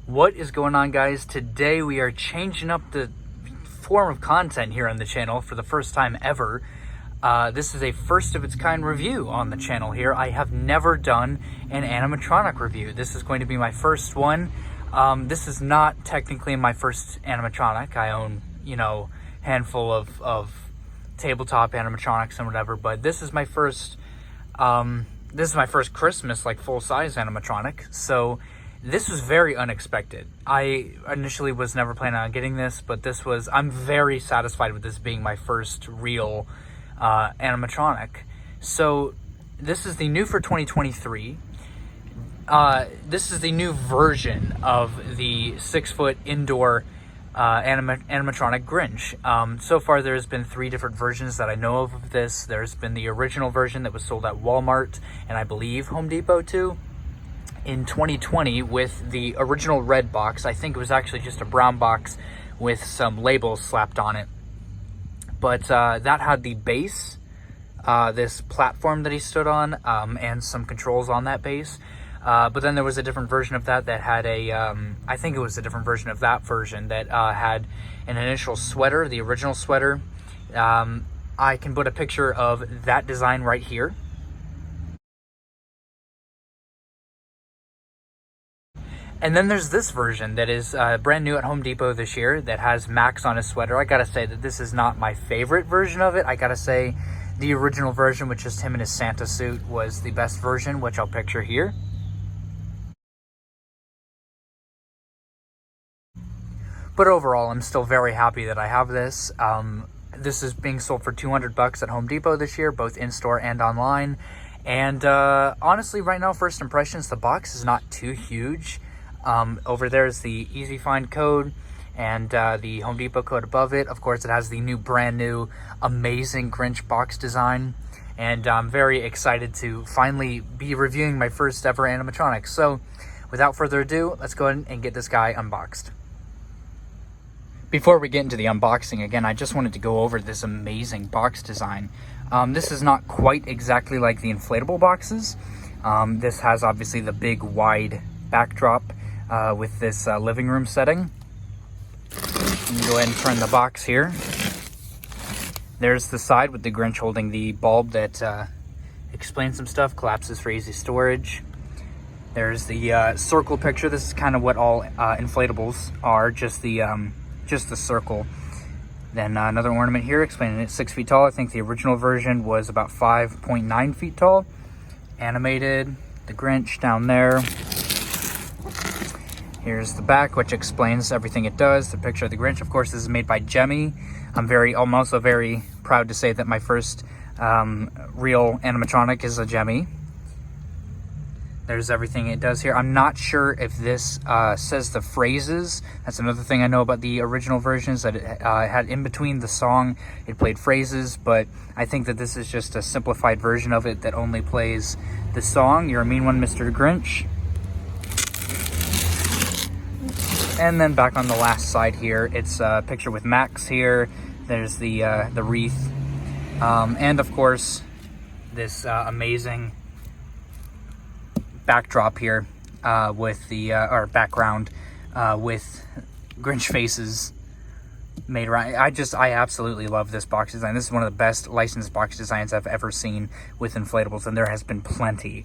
What is going on, guys? Today we are changing up the form of content here on the channel for the first time ever. This is a first of its kind review on the channel here. I have never done an animatronic review. This is going to be my first one. This is not technically my first animatronic. I own, handful of tabletop animatronics and whatever, but this is my first Christmas, like, full-size animatronic. So this was very unexpected. I initially was never planning on getting this, but I'm very satisfied with this being my first real animatronic. So this is the new for 2023. This is the new version of the 6-foot indoor animatronic Grinch. So far there's been 3 different versions that I know of this. There's been the original version that was sold at Walmart and I believe Home Depot too in 2020 with the original red box. I think it was actually just a brown box with some labels slapped on it. But that had the base, this platform that he stood on, and some controls on that base. But then there was a different version of that had I think it was a different version of that version that had an initial sweater, the original sweater. I can put a picture of that design right here. And then there's this version that is brand new at Home Depot this year that has Max on his sweater. I gotta say that this is not my favorite version of it. I gotta say the original version with just him in his Santa suit was the best version, which I'll picture here. But overall, I'm still very happy that I have this. This is being sold for $200 at Home Depot this year, both in-store and online. And honestly, right now, first impressions, the box is not too huge. Over there is the Easy Find code and the Home Depot code above it. Of course, it has the new, brand new, amazing Grinch box design. And I'm very excited to finally be reviewing my first ever animatronic. So without further ado, let's go ahead and get this guy unboxed. Before we get into the unboxing, again, I just wanted to go over this amazing box design. This is not quite exactly like the inflatable boxes. This has obviously the big wide backdrop with this living room setting. You can go ahead and turn the box here. There's the side with the Grinch holding the bulb that explains some stuff, collapses for easy storage. There's the circle picture. This is kind of what all inflatables are, just the circle. Then another ornament here explaining it's 6 feet tall. I think the original version was about 5.9 feet tall. Animated, the Grinch down there. Here's the back, which explains everything it does. The picture of the Grinch, of course, this is made by Gemmy. I'm also very proud to say that my first real animatronic is a Gemmy. There's everything it does here. I'm not sure if this says the phrases. That's another thing I know about the original versions, that it had in between the song, it played phrases, but I think that this is just a simplified version of it that only plays the song, "You're a Mean One, Mr. Grinch." And then back on the last side here, it's a picture with Max here. There's the wreath. And of course, this amazing backdrop here with the or background with Grinch faces made around. I absolutely love this box design. This is one of the best licensed box designs I've ever seen with inflatables, and there has been plenty.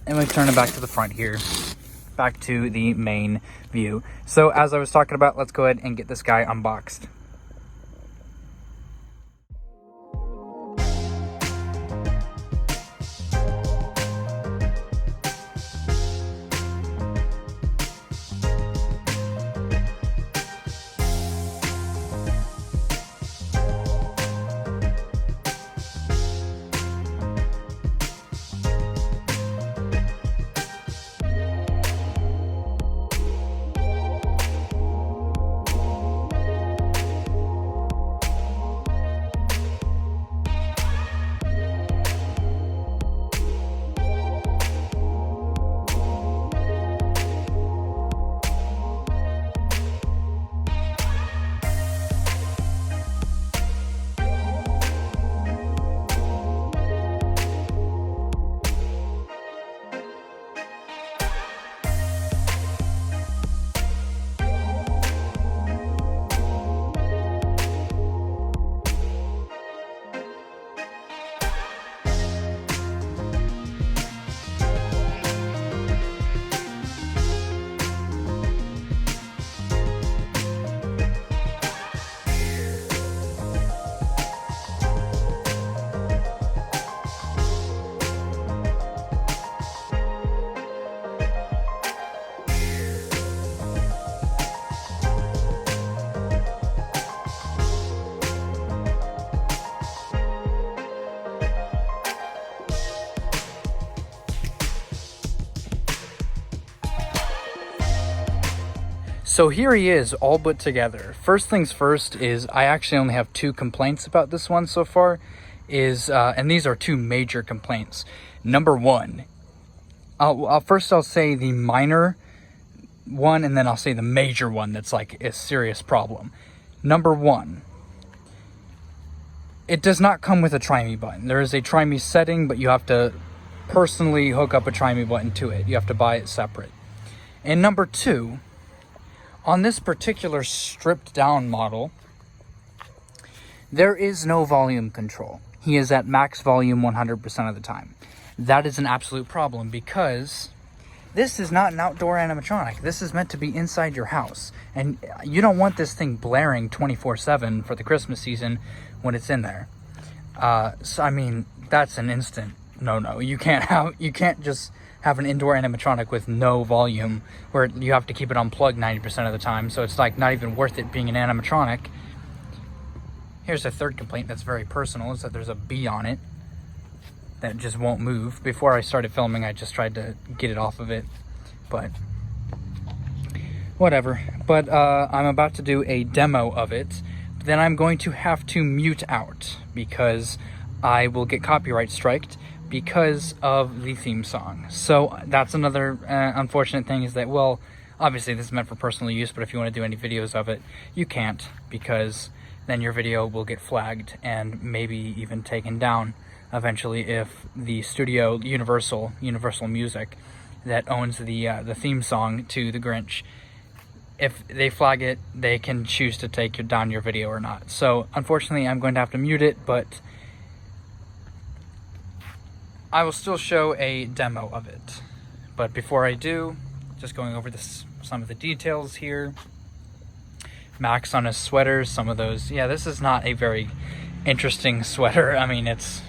And we turn it back to the front here, back to the main view. So as I was talking about, let's go ahead and get this guy unboxed. So here he is, all put together. First things first is I actually only have 2 complaints about this one so far. And these are 2 major complaints. Number 1, I'll say the minor one, and then I'll say the major one that's like a serious problem. Number 1, it does not come with a Try Me button. There is a Try Me setting, but you have to personally hook up a Try Me button to it. You have to buy it separate. And number 2, on this particular stripped down model, there is no volume control. He is at max volume 100% of the time. That is an absolute problem because this is not an outdoor animatronic. This is meant to be inside your house. And you don't want this thing blaring 24/7 for the Christmas season when it's in there. So I mean, that's an instant no. You can't just have an indoor animatronic with no volume where you have to keep it unplugged 90% of the time. So it's like not even worth it being an animatronic. Here's a third complaint that's very personal, is that there's a bee on it that just won't move. Before I started filming, I just tried to get it off of it, but whatever. But I'm about to do a demo of it. Then I'm going to have to mute out because I will get copyright striked because of the theme song. So that's another unfortunate thing, is that, well, obviously this is meant for personal use, but if you want to do any videos of it, you can't, because then your video will get flagged and maybe even taken down eventually if the studio Universal Music that owns the theme song to the Grinch, if they flag it, they can choose to take down your video or not. So unfortunately I'm going to have to mute it, but I will still show a demo of it. But before I do, just going over some of the details here. Max on his sweaters, some of those. Yeah, this is not a very interesting sweater. I mean, this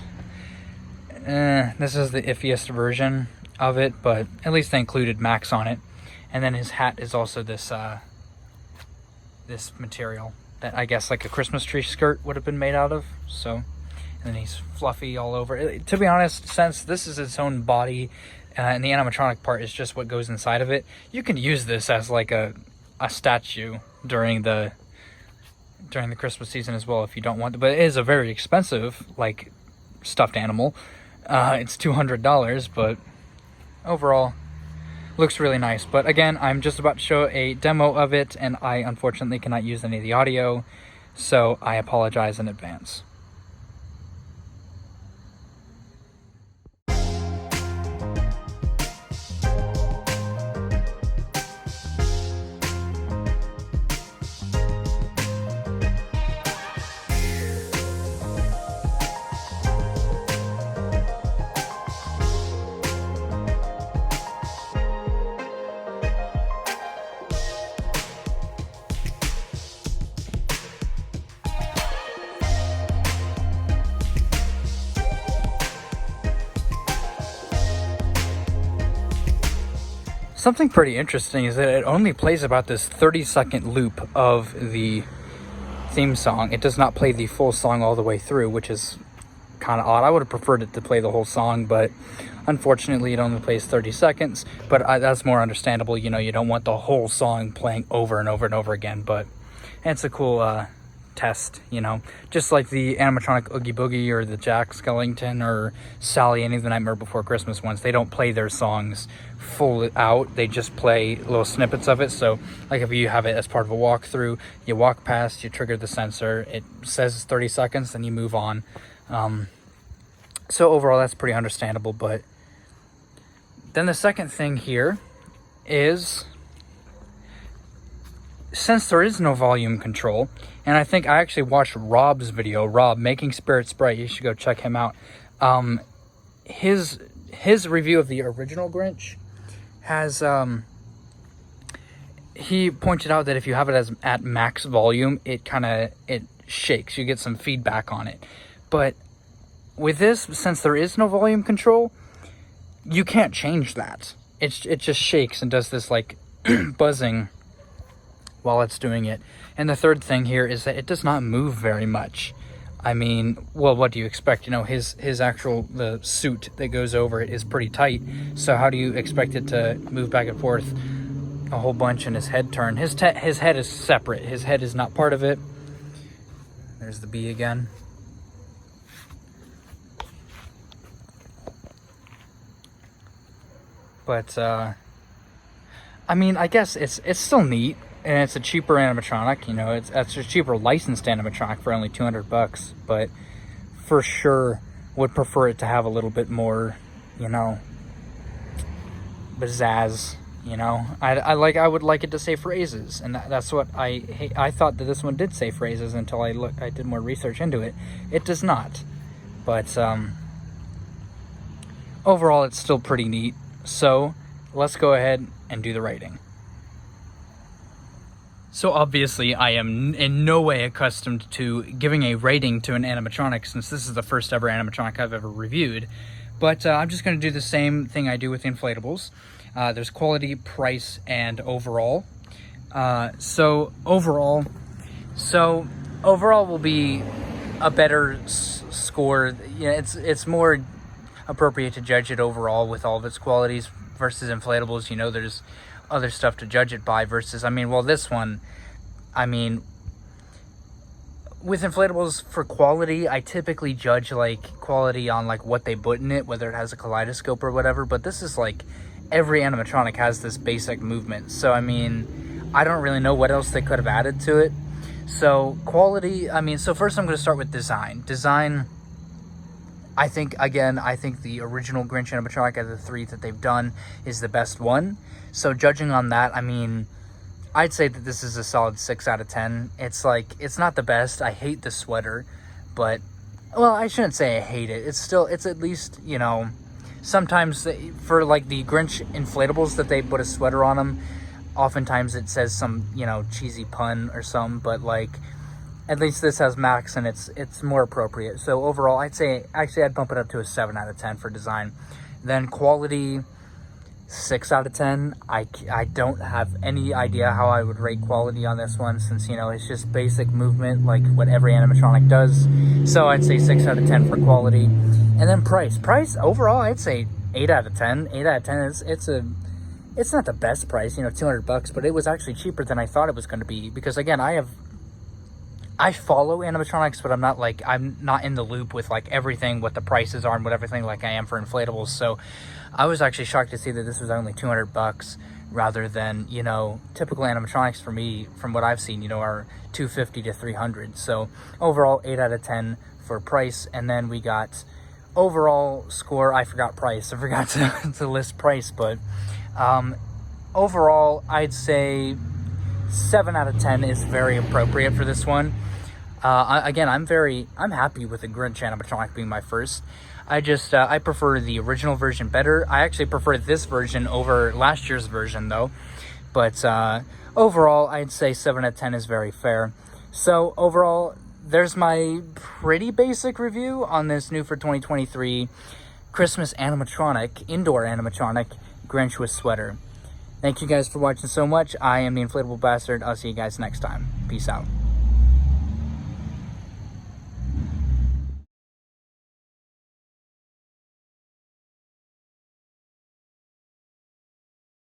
is the iffiest version of it, but at least they included Max on it. And then his hat is also this this material that I guess like a Christmas tree skirt would have been made out of. So, and then he's fluffy all over. To be honest, since this is its own body, and the animatronic part is just what goes inside of it, you can use this as like a statue during the Christmas season as well if you don't want to. But it is a very expensive like stuffed animal. It's $200, but overall looks really nice. But again, I'm just about to show a demo of it, and I unfortunately cannot use any of the audio, so I apologize in advance. Something pretty interesting is that it only plays about this 30-second loop of the theme song. It does not play the full song all the way through, which is kind of odd. I would have preferred it to play the whole song, but unfortunately it only plays 30 seconds. But that's more understandable. You know, you don't want the whole song playing over and over and over again, but it's a cool test, you know, just like the animatronic Oogie Boogie or the Jack Skellington or Sally, any of the Nightmare Before Christmas ones. They don't play their songs full out, they just play little snippets of it. So like if you have it as part of a walkthrough, you walk past, you trigger the sensor, it says it's 30 seconds, then you move on. So overall that's pretty understandable. But then the second thing here is, since there is no volume control, and I think I actually watched Rob's video, Rob Making Spirit Sprite, you should go check him out. His review of the original Grinch has he pointed out that if you have it at max volume, it shakes, you get some feedback on it. But with this, since there is no volume control, you can't change that. It just shakes and does this like buzzing while it's doing it. And the third thing here is that it does not move very much. I mean, well, what do you expect? You know, his the suit that goes over it is pretty tight. So how do you expect it to move back and forth a whole bunch and his head turned. His head is separate. His head is not part of it. There's the bee again. But, I mean, I guess it's still neat, and it's a cheaper animatronic, you know, it's a cheaper licensed animatronic for only $200, but for sure would prefer it to have a little bit more, you know, pizzazz, you know. I would like it to say phrases, and that's what I thought that this one did say phrases until I did more research into it. It does not, but overall it's still pretty neat. So let's go ahead and do the rating. So obviously I am in no way accustomed to giving a rating to an animatronic, since this is the first ever animatronic I've ever reviewed. But I'm just going to do the same thing I do with inflatables. There's quality, price, and overall. So overall will be a better score. Yeah, it's more appropriate to judge it overall with all of its qualities versus inflatables. You know, there's other stuff to judge it by versus, I mean, well, this one, I mean, with inflatables for quality, I typically judge like quality on like what they put in it, whether it has a kaleidoscope or whatever, but this is like every animatronic has this basic movement. So, I mean, I don't really know what else they could have added to it. So quality, I mean, so first I'm going to start with design. I think the original Grinch animatronic out of the 3 that they've done is the best one. So judging on that, I mean, I'd say that this is a solid 6 out of 10. It's like, it's not the best. I hate the sweater, but, well, I shouldn't say I hate it. It's at least, you know, sometimes for like the Grinch inflatables that they put a sweater on them, oftentimes it says some, you know, cheesy pun or something, but like, at least this has Max and it's more appropriate. So overall, I'd say, actually I'd bump it up to a 7 out of 10 for design. Then quality, 6 out of 10. I don't have any idea how I would rate quality on this one, since, you know, it's just basic movement like what every animatronic does. So I'd say 6 out of 10 for quality. And then price overall, I'd say 8 out of 10. 8 out of 10 it's not the best price, you know, $200, but it was actually cheaper than I thought it was going to be, because again, I follow animatronics, but I'm not in the loop with like everything, what the prices are and what everything like I am for inflatables. So I was actually shocked to see that this was only $200 rather than, you know, typical animatronics for me, from what I've seen, you know, are $250 to $300. So overall, 8 out of 10 for price. And then we got overall score. I forgot price. I forgot to list price, but overall, I'd say 7 out of 10 is very appropriate for this one. Again, I'm happy with the Grinch animatronic being my first. I prefer the original version better. I actually prefer this version over last year's version though. But overall, I'd say 7 out of 10 is very fair. So overall, there's my pretty basic review on this new for 2023 Christmas animatronic, indoor animatronic, Grinch with sweater. Thank you guys for watching so much. I am the Inflatable Bastard. I'll see you guys next time. Peace out.